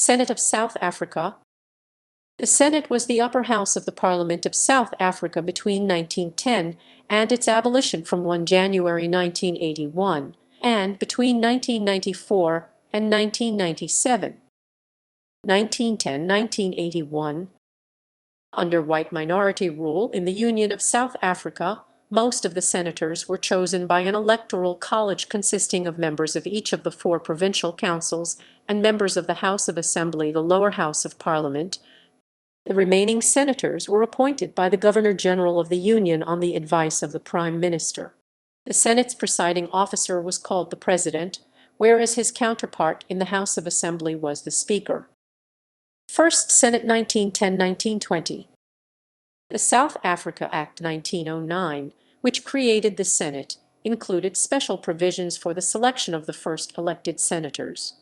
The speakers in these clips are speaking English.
Senate of South Africa. The Senate was the upper house of the Parliament of South Africa between 1910 and its abolition from 1 January 1981, and between 1994 and 1997. 1910–1981. Under white minority rule in the Union of South Africa, most of the senators were chosen by an electoral college consisting of members of each of the 4 provincial councils and members of the House of Assembly, the lower house of Parliament. The remaining senators were appointed by the Governor-General of the Union on the advice of the Prime Minister. The Senate's presiding officer was called the President, whereas his counterpart in the House of Assembly was the Speaker. First Senate 1910–1920. The South Africa Act 1909, which created the Senate, included special provisions for the selection of the first elected senators.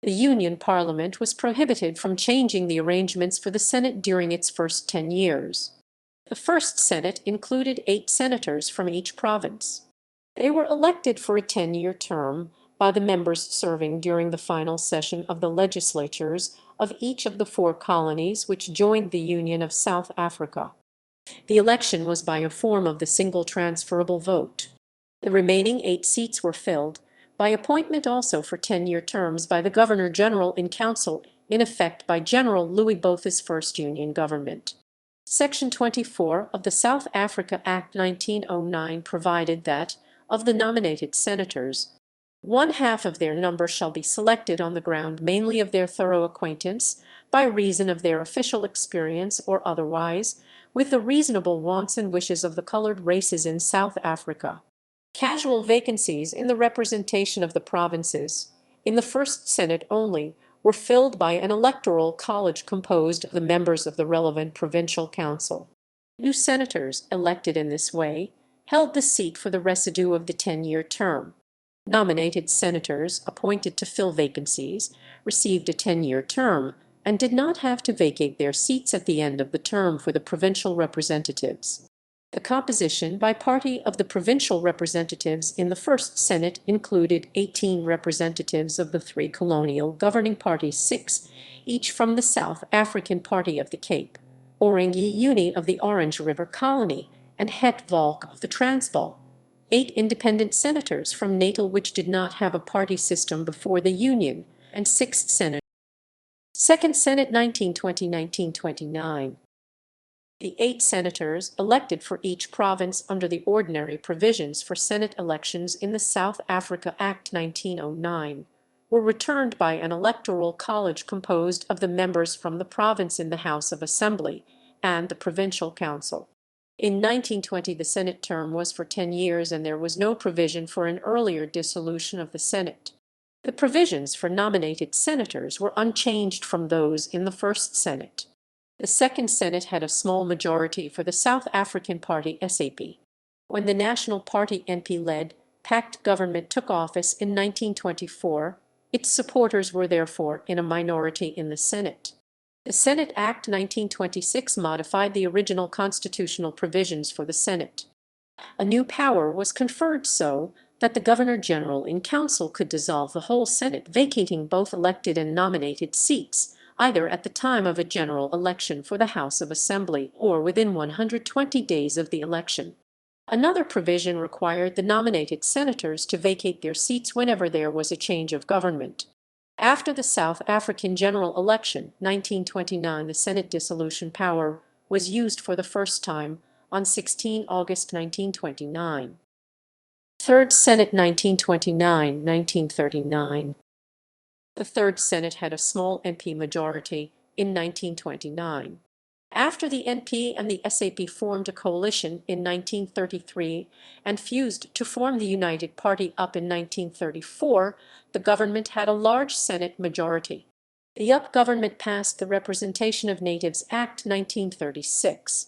The Union Parliament was prohibited from changing the arrangements for the Senate during its first 10 years. The first Senate included 8 senators from each province. They were elected for a 10-year term by the members serving during the final session of the legislatures of each of the 4 colonies which joined the Union of South Africa. The election was by a form of the single transferable vote. The remaining 8 seats were filled by appointment also for 10-year terms by the Governor-General in Council, in effect by General Louis Botha's first Union government. Section 24 of the South Africa Act 1909 provided that, of the nominated senators, 1/2 of their number shall be selected on the ground mainly of their thorough acquaintance, by reason of their official experience or otherwise, with the reasonable wants and wishes of the colored races in South Africa. Casual vacancies in the representation of the provinces, in the first Senate only, were filled by an electoral college composed of the members of the relevant provincial council. New senators, elected in this way, held the seat for the residue of the 10-year term. Nominated senators, appointed to fill vacancies, received a 10-year term, and did not have to vacate their seats at the end of the term for the provincial representatives. The composition by party of the provincial representatives in the first Senate included 18 representatives of the 3 colonial governing parties, 6 each from the South African Party of the Cape, Orange Uni of the Orange River Colony, and Het Volk of the Transvaal, 8 independent senators from Natal which did not have a party system before the Union, and 6 senators. Second Senate 1920–1929. The 8 senators elected for each province under the ordinary provisions for Senate elections in the South Africa Act 1909 were returned by an electoral college composed of the members from the province in the House of Assembly and the Provincial Council. In 1920 the Senate term was for 10 years and there was no provision for an earlier dissolution of the Senate. The provisions for nominated senators were unchanged from those in the first Senate. The second Senate had a small majority for the South African Party SAP. When the National Party NP-led pact government took office in 1924, its supporters were therefore in a minority in the Senate. The Senate Act 1926 modified the original constitutional provisions for the Senate. A new power was conferred so that the Governor-General in Council could dissolve the whole Senate, vacating both elected and nominated seats, either at the time of a general election for the House of Assembly or within 120 days of the election. Another provision required the nominated senators to vacate their seats whenever there was a change of government. After the South African general election, 1929, the Senate dissolution power was used for the first time on 16 August 1929. Third Senate 1929–1939. The Third Senate had a small NP majority in 1929. After the NP and the SAP formed a coalition in 1933 and fused to form the United Party UP in 1934, the government had a large Senate majority. The UP government passed the Representation of Natives Act 1936.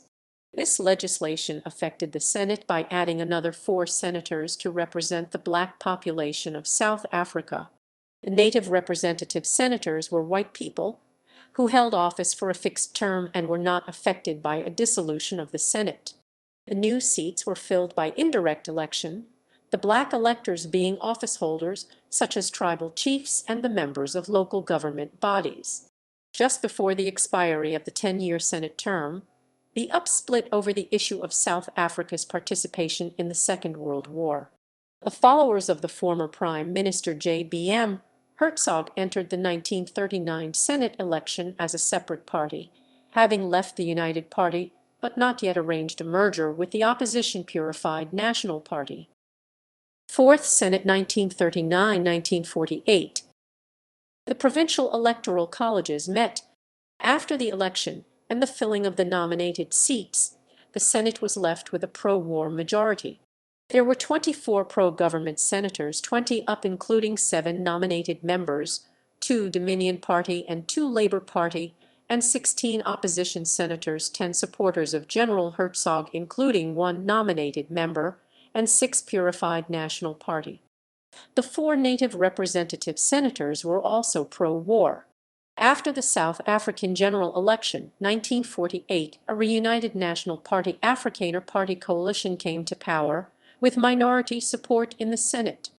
This legislation affected the Senate by adding another 4 senators to represent the black population of South Africa. The native representative senators were white people who held office for a fixed term and were not affected by a dissolution of the Senate. The new seats were filled by indirect election, the black electors being office holders such as tribal chiefs and the members of local government bodies. Just before the expiry of the 10-year Senate term, the UP split over the issue of South Africa's participation in the Second World War. The followers of the former Prime Minister J.B.M. Hertzog entered the 1939 Senate election as a separate party, having left the United Party but not yet arranged a merger with the opposition Purified National Party. Fourth Senate 1939–1948. The provincial electoral colleges met after the election and the filling of the nominated seats. The Senate was left with a pro-war majority. There were 24 pro-government senators, 20 UP including 7 nominated members, 2 Dominion Party and 2 Labour Party, and 16 opposition senators, 10 supporters of General Hertzog including 1 nominated member, and 6 Purified National Party. The 4 native representative senators were also pro-war. After the South African general election, 1948, a reunited National Party Afrikaner Party coalition came to power, with minority support in the Senate.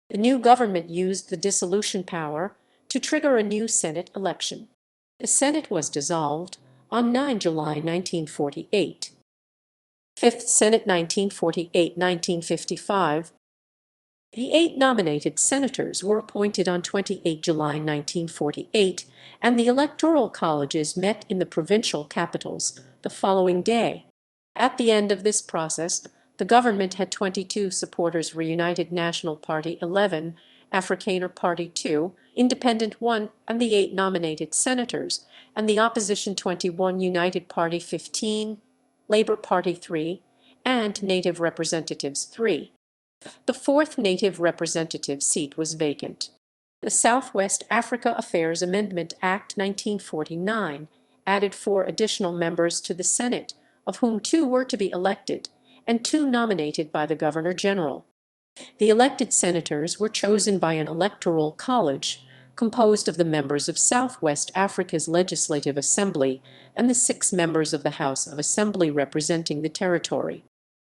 The new government used the dissolution power to trigger a new Senate election. The Senate was dissolved on 9 July 1948. Fifth Senate 1948–1955. The 8 nominated senators were appointed on 28 July 1948, and the electoral colleges met in the provincial capitals the following day. At the end of this process, the government had 22 supporters, Reunited National Party 11, Afrikaner Party 2, Independent 1, and the 8 nominated senators, and the opposition 21, United Party 15, Labour Party 3, and Native Representatives 3. The 4th Native Representative seat was vacant. The Southwest Africa Affairs Amendment Act 1949 added 4 additional members to the Senate, of whom 2 were to be elected, and 2 nominated by the Governor-General. The elected senators were chosen by an electoral college composed of the members of Southwest Africa's Legislative Assembly and the 6 members of the House of Assembly representing the territory.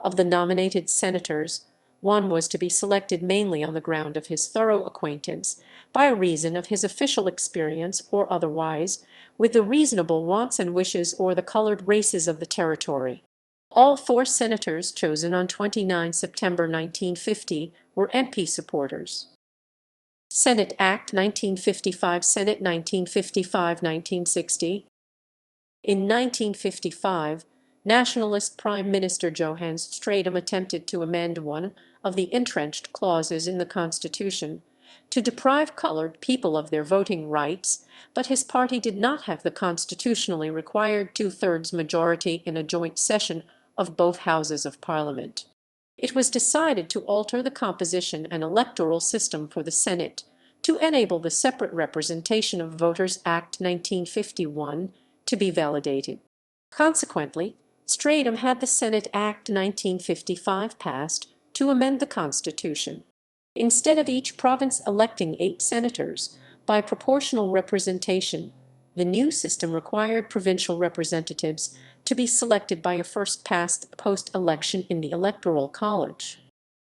Of the nominated senators, 1 was to be selected mainly on the ground of his thorough acquaintance, by reason of his official experience or otherwise, with the reasonable wants and wishes or the colored races of the territory. All 4 senators chosen on 29 September 1950 were NP supporters. Senate Act 1955, Senate 1955–1960. In 1955, Nationalist Prime Minister Johannes Stratum attempted to amend one of the entrenched clauses in the Constitution to deprive colored people of their voting rights, but his party did not have the constitutionally required 2/3 majority in a joint session of both houses of Parliament. It was decided to alter the composition and electoral system for the Senate to enable the Separate Representation of Voters Act 1951 to be validated. Consequently, Stratum had the Senate Act 1955 passed to amend the Constitution. Instead of each province electing 8 senators by proportional representation, the new system required provincial representatives to be selected by a first-past post-election in the Electoral College.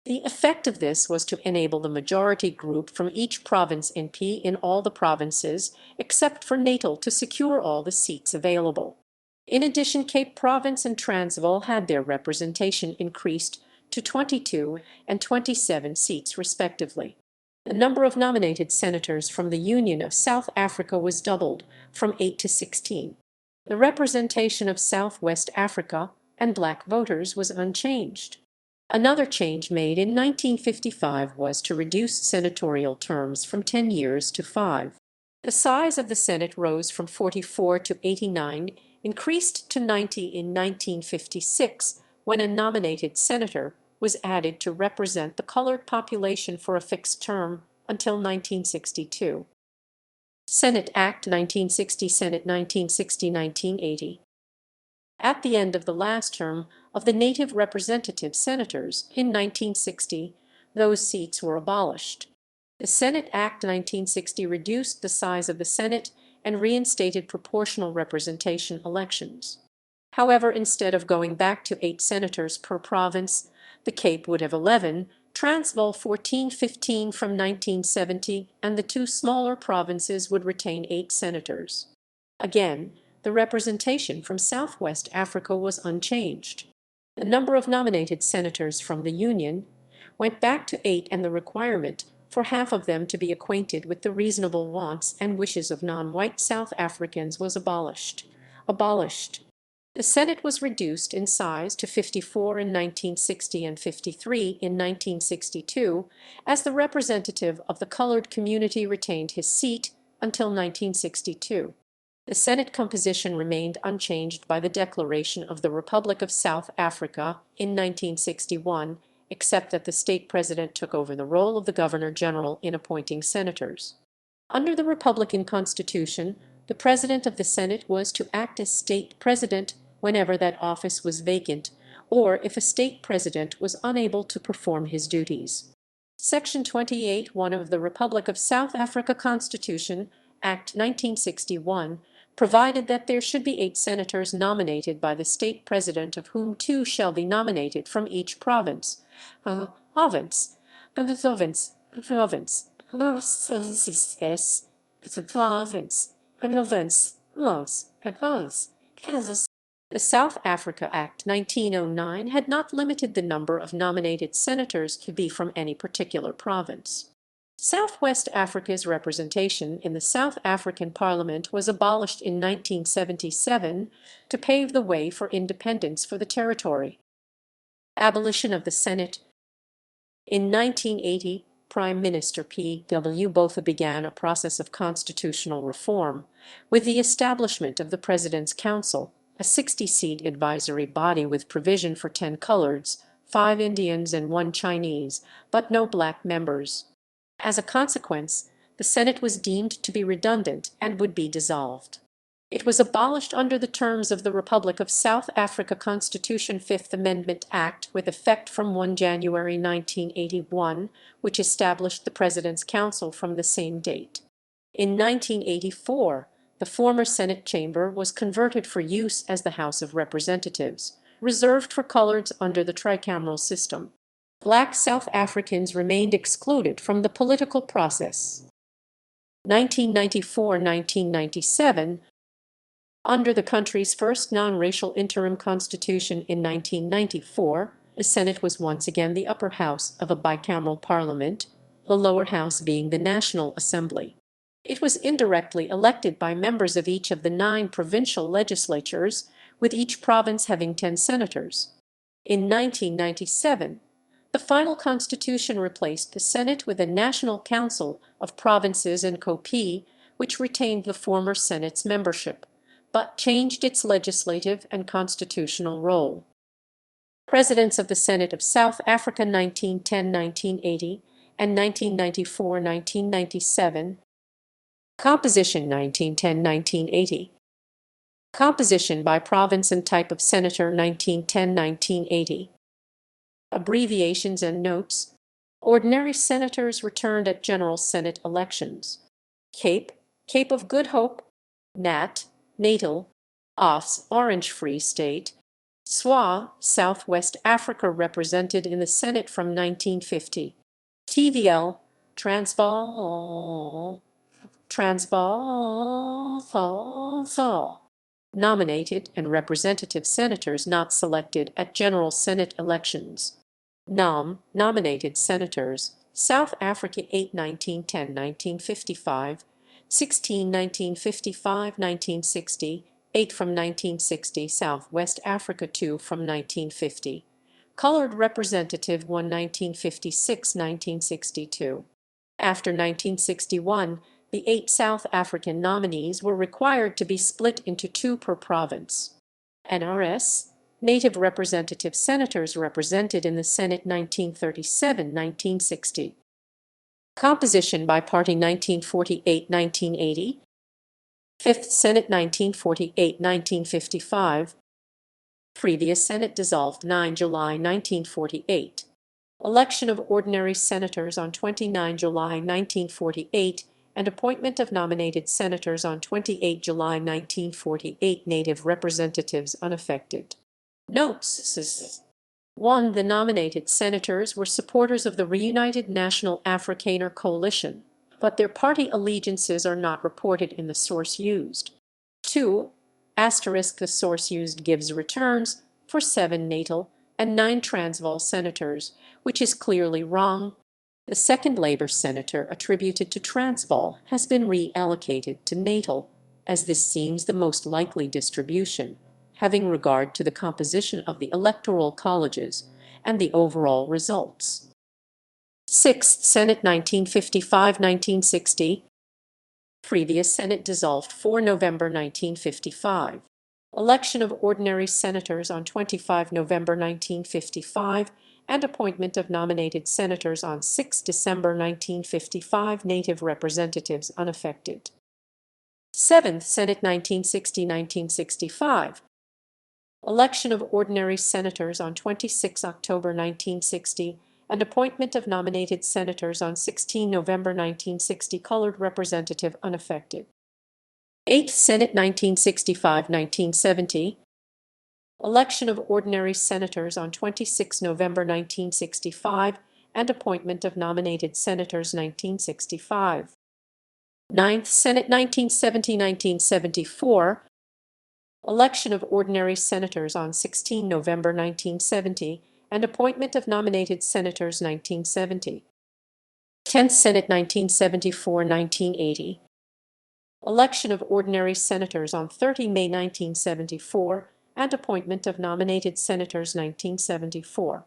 The effect of this was to enable the majority group from each province NP in all the provinces, except for Natal, to secure all the seats available. In addition, Cape Province and Transvaal had their representation increased to 22 and 27 seats respectively. The number of nominated senators from the Union of South Africa was doubled, from 8 to 16. The representation of Southwest Africa and black voters was unchanged. Another change made in 1955 was to reduce senatorial terms from 10 years to 5. The size of the Senate rose from 44 to 89, increased to 90 in 1956, when a nominated senator was added to represent the colored population for a fixed term until 1962. Senate Act 1960, Senate 1960–1980. At the end of the last term of the native representative senators in 1960, those seats were abolished. The Senate Act 1960 reduced the size of the Senate and reinstated proportional representation elections. However, instead of going back to 8 senators per province, the Cape would have 11, Transvaal 14–15 from 1970, and the 2 smaller provinces would retain 8 senators. Again, the representation from Southwest Africa was unchanged. The number of nominated senators from the Union went back to 8, and the requirement for half of them to be acquainted with the reasonable wants and wishes of non-white South Africans was abolished. The Senate was reduced in size to 54 in 1960 and 53 in 1962, as the representative of the colored community retained his seat until 1962. The Senate composition remained unchanged by the declaration of the Republic of South Africa in 1961, except that the state president took over the role of the governor-general in appointing senators. Under the Republican Constitution, the president of the Senate was to act as state president whenever that office was vacant, or if a state president was unable to perform his duties. Section 28(1) of the Republic of South Africa Constitution, Act 1961, provided that there should be 8 senators nominated by the state president, of whom 2 shall be nominated from each province. The South Africa Act 1909 had not limited the number of nominated senators to be from any particular province. Southwest Africa's representation in the South African Parliament was abolished in 1977 to pave the way for independence for the territory. Abolition of the Senate. In 1980, Prime Minister P.W. Botha began a process of constitutional reform, with the establishment of the President's Council, a 60-seat advisory body with provision for 10 coloreds, 5 Indians and 1 Chinese, but no black members. As a consequence, the Senate was deemed to be redundant and would be dissolved. It was abolished under the terms of the Republic of South Africa Constitution Fifth Amendment Act with effect from 1 January 1981, which established the President's Council from the same date. In 1984, the former Senate chamber was converted for use as the House of Representatives, reserved for coloreds under the tricameral system. Black South Africans remained excluded from the political process. 1994–1997. Under the country's first non-racial interim constitution in 1994, the Senate was once again the upper house of a bicameral parliament, the lower house being the National Assembly. It was indirectly elected by members of each of the 9 provincial legislatures, with each province having 10 senators. In 1997, the final constitution replaced the Senate with a National Council of Provinces and COPI, which retained the former Senate's membership, but changed its legislative and constitutional role. Presidents of the Senate of South Africa 1910–1980 and 1994–1997. Composition 1910–1980. Composition by province and type of senator 1910–1980. Abbreviations and notes. Ordinary senators returned at General Senate elections. Cape, Cape of Good Hope. Nat, Natal. Os, Orange Free State. Swa, Southwest Africa, represented in the Senate from 1950. TVL, Transvaal. Nominated and representative senators not selected at General Senate elections. Nominated senators, South Africa 8 1910–1955, 16 1955–1960, 8 from 1960, Southwest Africa 2 from 1950. Colored representative 1 1956–1962. After 1961, the 8 South African nominees were required to be split into 2 per province. NRS, Native representative senators represented in the Senate 1937–1960. Composition by party 1948–1980. 5th Senate 1948–1955. Previous Senate dissolved 9 July 1948. Election of ordinary senators on 29 July 1948 and appointment of nominated senators on 28 July 1948. Native representatives unaffected. Notes. 1. The nominated senators were supporters of the Reunited National Afrikaner Coalition, but their party allegiances are not reported in the source used. 2. Asterisk the source used gives returns for 7 natal and 9 Transvaal senators, which is clearly wrong. The second Labour senator attributed to Transvaal has been reallocated to natal, as this seems the most likely distribution, having regard to the composition of the electoral colleges and the overall results. 6th Senate 1955-1960. Previous Senate dissolved 4 November 1955. Election of ordinary senators on 25 November 1955 and appointment of nominated senators on 6 December 1955. Native representatives unaffected. 7th Senate 1960-1965. Election of ordinary senators on 26 October 1960 and appointment of nominated senators on 16 November 1960. Colored representative unaffected. 8th Senate 1965-1970. Election of ordinary senators on 26 November 1965 and appointment of nominated senators 1965. 9th Senate 1970-1974. Election of ordinary senators on 16 November 1970 and appointment of nominated senators 1970. 10th Senate 1974-1980. Election of ordinary senators on 30 May 1974 and appointment of nominated senators 1974.